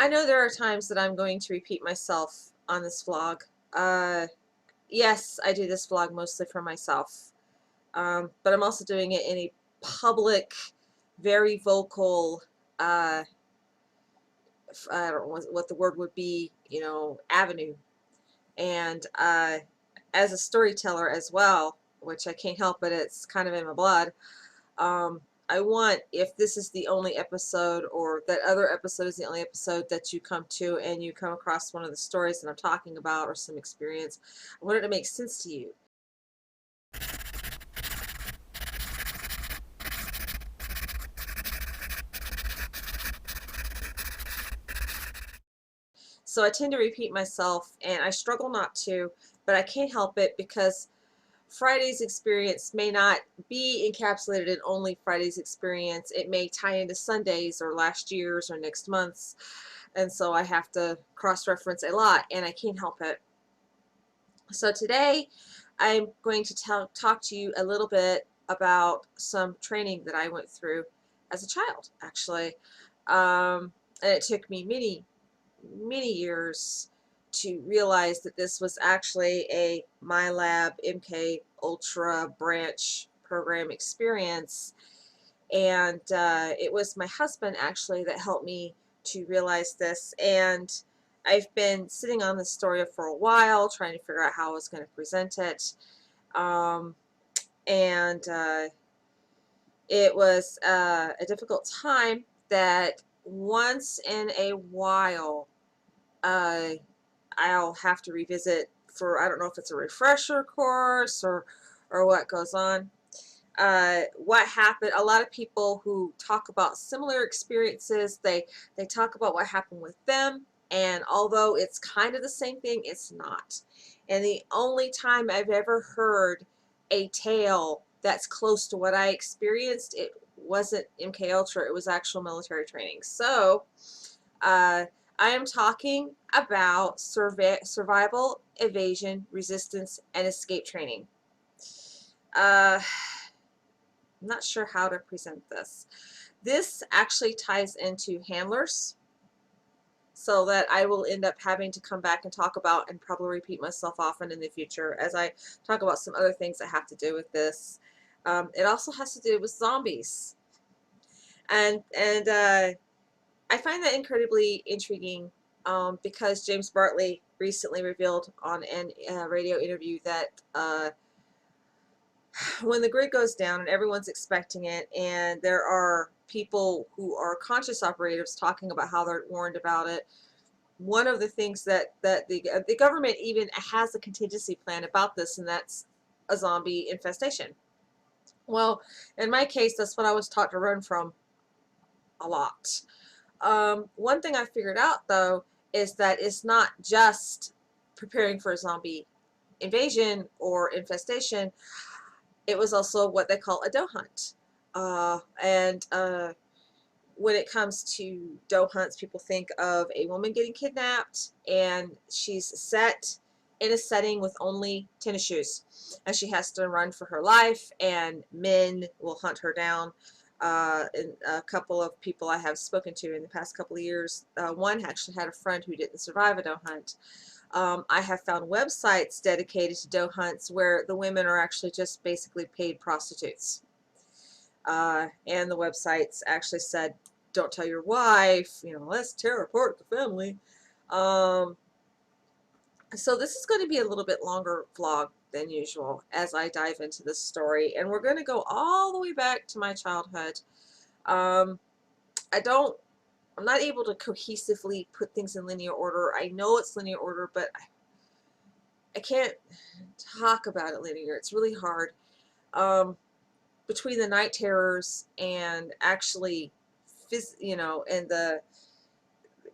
I know there are times that I'm going to repeat myself on this vlog. Yes, I do this vlog mostly for myself, but I'm also doing it in a public, very vocal, I don't know what the word would be, avenue. And as a storyteller as well, which I can't help but it's kind of in my blood. Um, I want, if this is the only episode or that other episode is the only episode that you come to and you come across one of the stories that I'm talking about or some experience, I want it to make sense to you. So I tend to repeat myself and I struggle not to, but I can't help it because Friday's experience may not be encapsulated in only Friday's experience. It may tie into Sunday's or last year's or next month's. And so I have to cross-reference a lot, and I can't help it. So today I'm going to talk to you a little bit about some training that I went through as a child, actually. And it took me many years to realize that this was actually a MILAB MK Ultra branch program experience. And it was my husband actually that helped me to realize this. And I've been sitting on this story for a while, trying to figure out how I was going to present it. Um, and it was a difficult time that once in a while I'll have to revisit for, I don't know if it's a refresher course or what goes on. What happened, a lot of people who talk about similar experiences, they talk about what happened with them, and although it's kind of the same thing, it's not. And the only time I've ever heard a tale that's close to what I experienced, it wasn't MK Ultra, it was actual military training. So uh, I am talking about survival, evasion, resistance, and escape training. I'm not sure how to present this. This actually ties into handlers, so that I will end up having to come back and talk about and probably repeat myself often in the future as I talk about some other things that have to do with this. It also has to do with zombies. And I find that incredibly intriguing because James Bartley recently revealed on a radio interview that when the grid goes down and everyone's expecting it, and there are people who are conscious operatives talking about how they're warned about it, one of the things that the government even has a contingency plan about this, and that's a zombie infestation. Well, in my case, that's what I was taught to run from a lot. One thing I figured out, though, is that it's not just preparing for a zombie invasion or infestation. It was also what they call a doe hunt. And when it comes to doe hunts, people think of a woman getting kidnapped and she's set in a setting with only tennis shoes, and she has to run for her life, and men will hunt her down. And a couple of people I have spoken to in the past couple of years, one actually had a friend who didn't survive a doe hunt. I have found websites dedicated to doe hunts where the women are actually just basically paid prostitutes. And the websites actually said, don't tell your wife, let's tear apart the family. So this is going to be a little bit longer vlog than usual as I dive into this story, and we're going to go all the way back to my childhood. I'm not able to cohesively put things in linear order. I know it's linear order, but I can't talk about it linear. It's really hard. Between the night terrors and actually, and the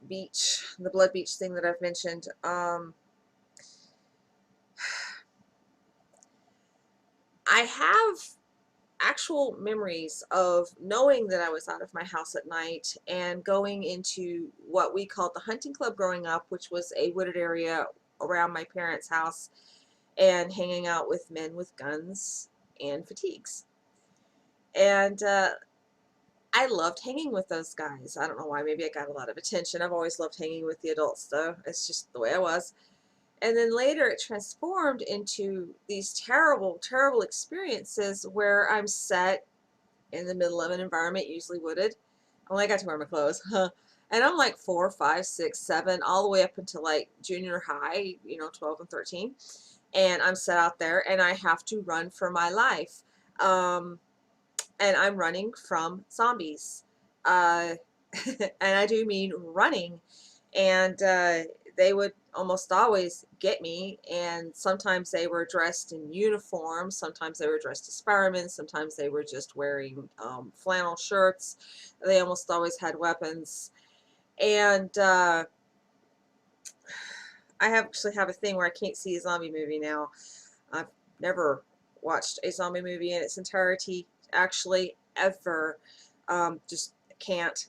beach, the blood beach thing that I've mentioned, I have actual memories of knowing that I was out of my house at night and going into what we called the hunting club growing up, which was a wooded area around my parents' house, and hanging out with men with guns and fatigues. And I I loved hanging with those guys. I don't know why. Maybe I got a lot of attention. I've always loved hanging with the adults, though. It's just the way I was. And then later it transformed into these terrible, terrible experiences where I'm set in the middle of an environment, usually wooded. I only got to wear my clothes. And I'm like 4, 5, 6, 7, all the way up until like junior high, 12 and 13. And I'm set out there and I have to run for my life. And I'm running from zombies. Uh, and I do mean running. And they would almost always get me, and sometimes they were dressed in uniform, sometimes they were dressed as firemen, sometimes they were just wearing flannel shirts. They almost always had weapons. And I actually have a thing where I can't see a zombie movie now. I've never watched a zombie movie in its entirety, actually, ever. Just can't.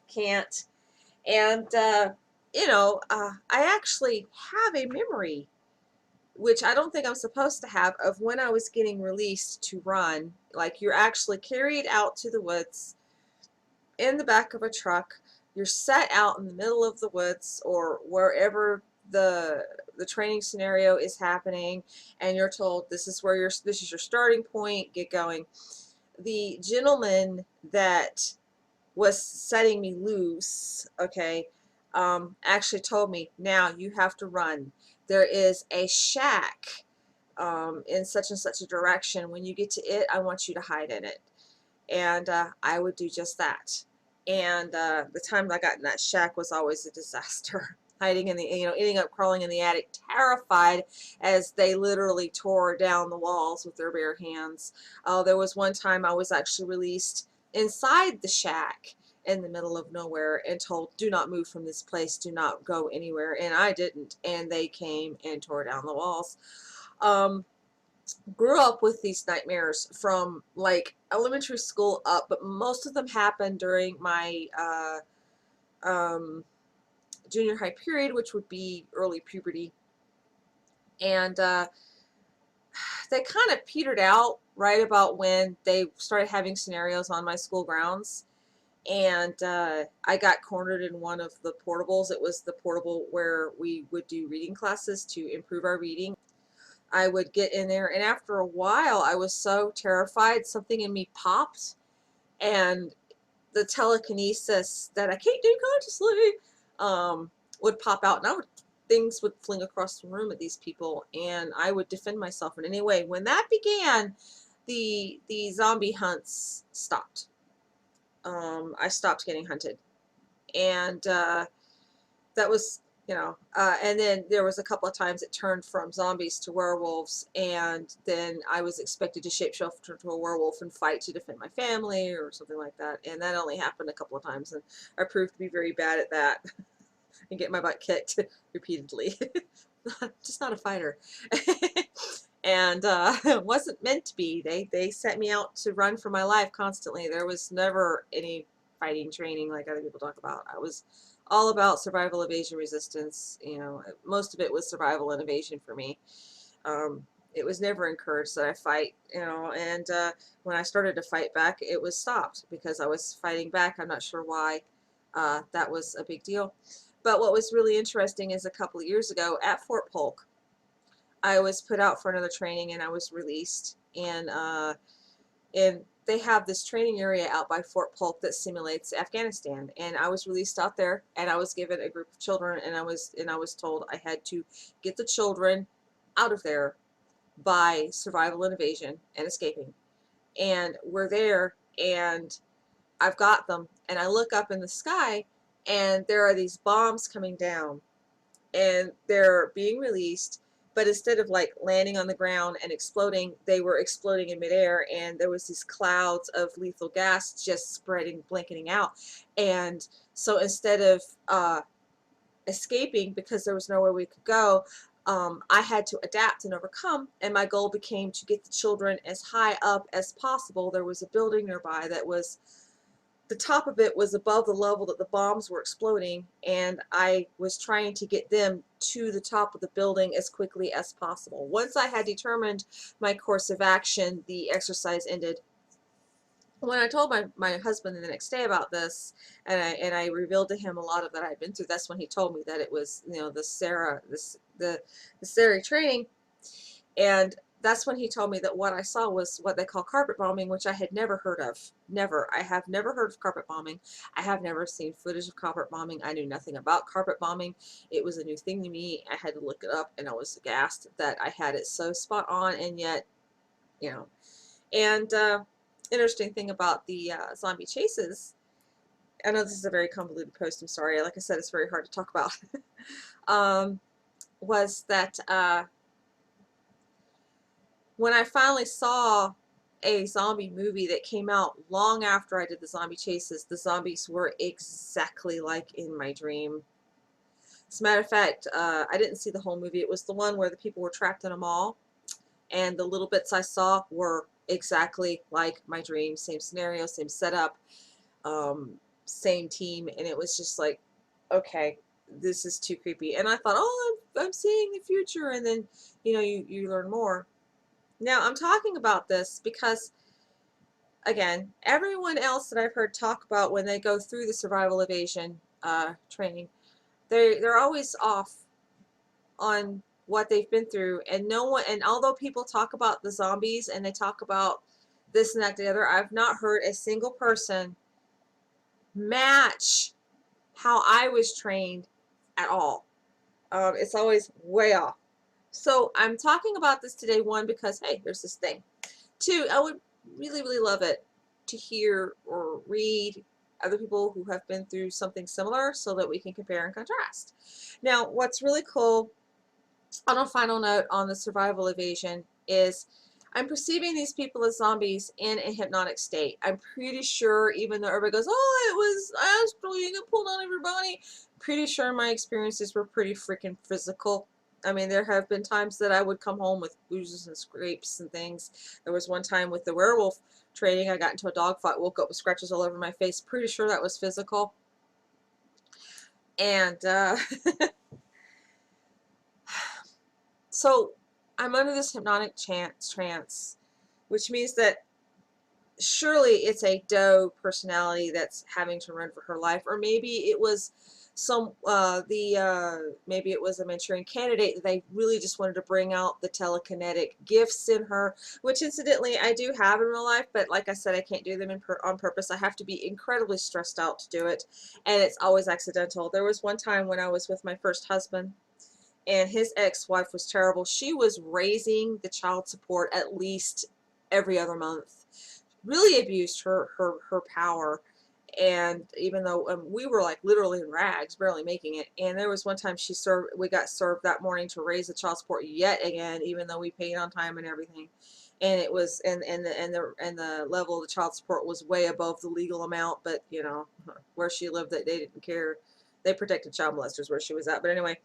Can't. And, I actually have a memory, which I don't think I'm supposed to have, of when I was getting released to run. Like, you're actually carried out to the woods in the back of a truck. You're set out in the middle of the woods or wherever the training scenario is happening, and you're told this is your starting point, get going. The gentleman that was setting me loose, okay, actually told me, now you have to run. There is a shack in such and such a direction. When you get to it, I want you to hide in it. And I would do just that. And the time I got in that shack was always a disaster. Hiding in the, ending up crawling in the attic, terrified as they literally tore down the walls with their bare hands. There was one time I was actually released inside the shack in the middle of nowhere and told, do not move from this place, do not go anywhere. And I didn't, and they came and tore down the walls. Grew up with these nightmares from like elementary school up, but most of them happened during my junior high period, which would be early puberty. And they kind of petered out right about when they started having scenarios on my school grounds. And I got cornered in one of the portables. It was the portable where we would do reading classes to improve our reading. I would get in there, and after a while, I was so terrified, something in me popped, and the telekinesis that I can't do consciously would pop out, and things would fling across the room at these people, and I would defend myself in any way. When that began, the zombie hunts stopped. I stopped getting hunted, and that was, and then there was a couple of times it turned from zombies to werewolves, and then I was expected to shapeshift into a werewolf and fight to defend my family or something like that, and that only happened a couple of times, and I proved to be very bad at that and get my butt kicked repeatedly. Just not a fighter. And it wasn't meant to be. They set me out to run for my life constantly. There was never any fighting training like other people talk about. I was all about survival, evasion, resistance. Most of it was survival and evasion for me. It was never encouraged that I fight, and when I started to fight back, it was stopped because I was fighting back. I'm not sure why that was a big deal. But what was really interesting is a couple of years ago at Fort Polk, I was put out for another training and I was released, and they have this training area out by Fort Polk that simulates Afghanistan, and I was released out there, and I was given a group of children, and I was told I had to get the children out of there by survival and evasion and escaping. And we're there, and I've got them, and I look up in the sky, and there are these bombs coming down, and they're being released, but instead of like landing on the ground and exploding, they were exploding in midair, and there was these clouds of lethal gas just spreading, blanketing out. And so instead of escaping, because there was nowhere we could go, I had to adapt and overcome, and my goal became to get the children as high up as possible. There was a building nearby that was, the top of it was above the level that the bombs were exploding, and I was trying to get them to the top of the building as quickly as possible. Once I had determined my course of action, the exercise ended. when I told my husband the next day about this, and I revealed to him a lot of that I'd been through, that's when he told me that it was, you know, the SERE, the SERE training. And that's when he told me that what I saw was what they call carpet bombing, which I had never heard of. Never. I have never heard of carpet bombing. I have never seen footage of carpet bombing. I knew nothing about carpet bombing. It was a new thing to me. I had to look it up, and I was aghast that I had it so spot on, and yet, you know. And interesting thing about the zombie chases, I know this is a very convoluted post, I'm sorry. Like I said, it's very hard to talk about. um, was that when I finally saw a zombie movie that came out long after I did the zombie chases, the zombies were exactly like in my dream. As a matter of fact, I didn't see the whole movie. It was the one where the people were trapped in a mall, and the little bits I saw were exactly like my dream. Same scenario, same setup, same team, and it was just like, okay, this is too creepy. And I thought, oh, I'm seeing the future, and then, you know, you learn more. Now, I'm talking about this because, again, everyone else that I've heard talk about when they go through the survival evasion training, they're always off on what they've been through, and no one. And although people talk about the zombies and they talk about this and that, the other, I've not heard a single person match how I was trained at all. It's always way off. So I'm talking about this today, one, because, hey, there's this thing. Two, I would really, really love it to hear or read other people who have been through something similar so that we can compare and contrast. Now, what's really cool on a final note on the survival evasion is I'm perceiving these people as zombies in a hypnotic state. I'm pretty sure, even though everybody goes, oh, it was astral, you get pulled on everybody, pretty sure my experiences were pretty freaking physical. I mean, there have been times that I would come home with bruises and scrapes and things. There was one time with the werewolf training, I got into a dog fight, woke up with scratches all over my face. Pretty sure that was physical. And so I'm under this hypnotic trance, which means that surely it's a doe personality that's having to run for her life, or maybe it was maybe it was a Manchurian candidate that they really just wanted to bring out the telekinetic gifts in her, which incidentally I do have in real life, but like I said, I can't do them on purpose. I have to be incredibly stressed out to do it, and it's always accidental. There was one time when I was with my first husband, and his ex-wife was terrible. She was raising the child support at least every other month. Really abused her power. And even though we were like literally in rags, barely making it, and there was one time we got served that morning to raise the child support yet again, even though we paid on time and everything. And it was and the level of the child support was way above the legal amount, but you know, where she lived, that they didn't care. They protected child molesters where she was at. But anyway,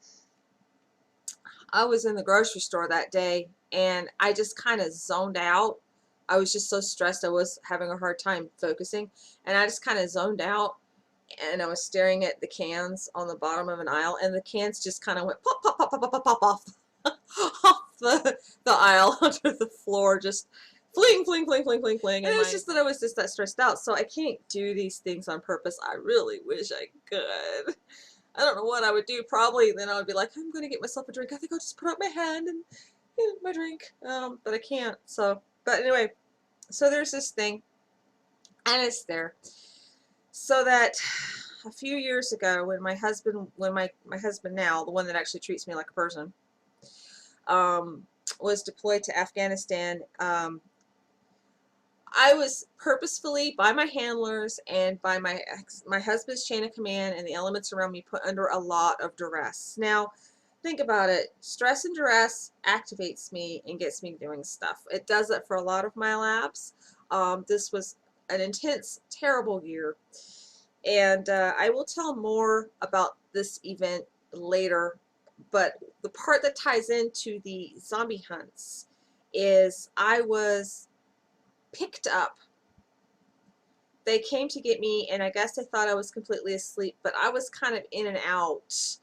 I was in the grocery store that day, and I just kind of zoned out. I was just so stressed. I was having a hard time focusing, and I just kind of zoned out, and I was staring at the cans on the bottom of an aisle, and the cans just kind of went pop, pop, pop, pop, pop, pop, pop off, off the aisle onto the floor, just fling, fling, fling, fling, fling, fling. And it was just that I was just that stressed out, so I can't do these things on purpose. I really wish I could. I don't know what I would do. Probably then I would be like, I'm going to get myself a drink. I think I'll just put out my hand and get my drink. But I can't. So, but anyway, so there's this thing, and it's there. So that a few years ago, when my husband now, the one that actually treats me like a person, was deployed to Afghanistan, I was purposefully, by my handlers and by my husband's chain of command and the elements around me, put under a lot of duress. Now, think about it. Stress and duress activates me and gets me doing stuff. It does it for a lot of my labs. This was an intense, terrible year. And I will tell more about this event later. But the part that ties into the zombie hunts is I was picked up. They came to get me, and I guess they thought I was completely asleep, but I was kind of in and out,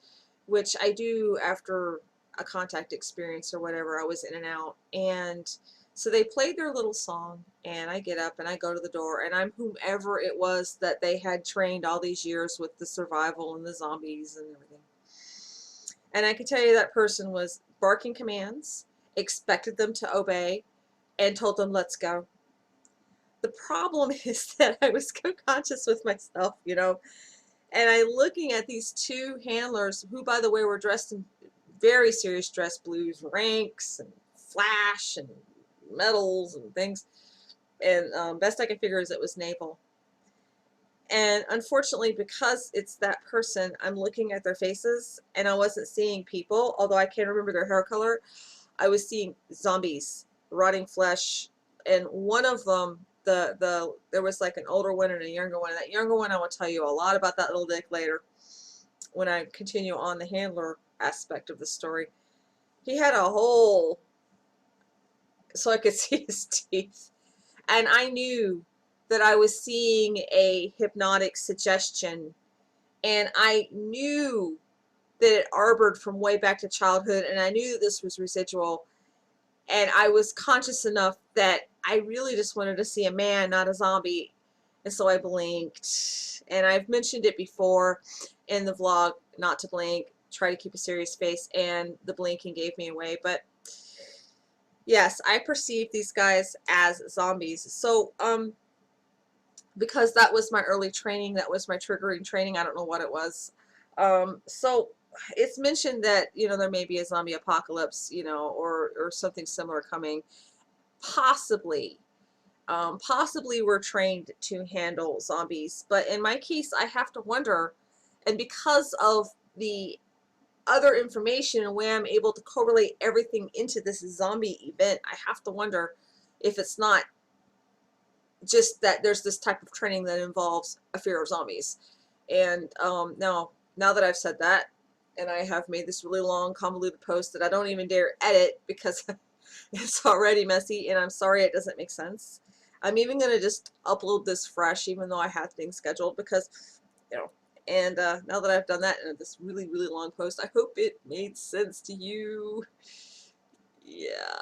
which I do after a contact experience or whatever. I was in and out, and So they played their little song, and I get up and I go to the door, and I'm whomever it was that they had trained all these years with the survival and the zombies and everything. And I can tell you that person was barking commands, expected them to obey, and told them, let's go. The problem is that I was co-conscious with myself, you know, and I'm looking at these two handlers who, by the way, were dressed in very serious dress blues, ranks and flash and medals and things. And best I can figure is it was naval. And unfortunately, because it's that person, I'm looking at their faces and I wasn't seeing people, although I can't remember their hair color. I was seeing zombies, rotting flesh, and one of them, there was like an older one and a younger one. And that younger one, I will tell you a lot about that little dick later when I continue on the handler aspect of the story. He had a hole so I could see his teeth, and I knew that I was seeing a hypnotic suggestion, and I knew that it harbored from way back to childhood, and I knew that this was residual, and I was conscious enough that I really just wanted to see a man, not a zombie, and so I blinked. And I've mentioned it before in the vlog, not to blink, try to keep a serious face, and the blinking gave me away. But yes, I perceived these guys as zombies. So because that was my early training, that was my triggering training, I don't know what it was. So it's mentioned that, you know, there may be a zombie apocalypse, you know, or something similar coming. Possibly. Possibly we're trained to handle zombies, but in my case, I have to wonder, and because of the other information and the way I'm able to correlate everything into this zombie event, I have to wonder if it's not just that there's this type of training that involves a fear of zombies. And now that I've said that, and I have made this really long convoluted post that I don't even dare edit because it's already messy, and I'm sorry it doesn't make sense. I'm even going to just upload this fresh even though I have things scheduled because, you know, and now that I've done that in this really, really long post, I hope it made sense to you. Yeah.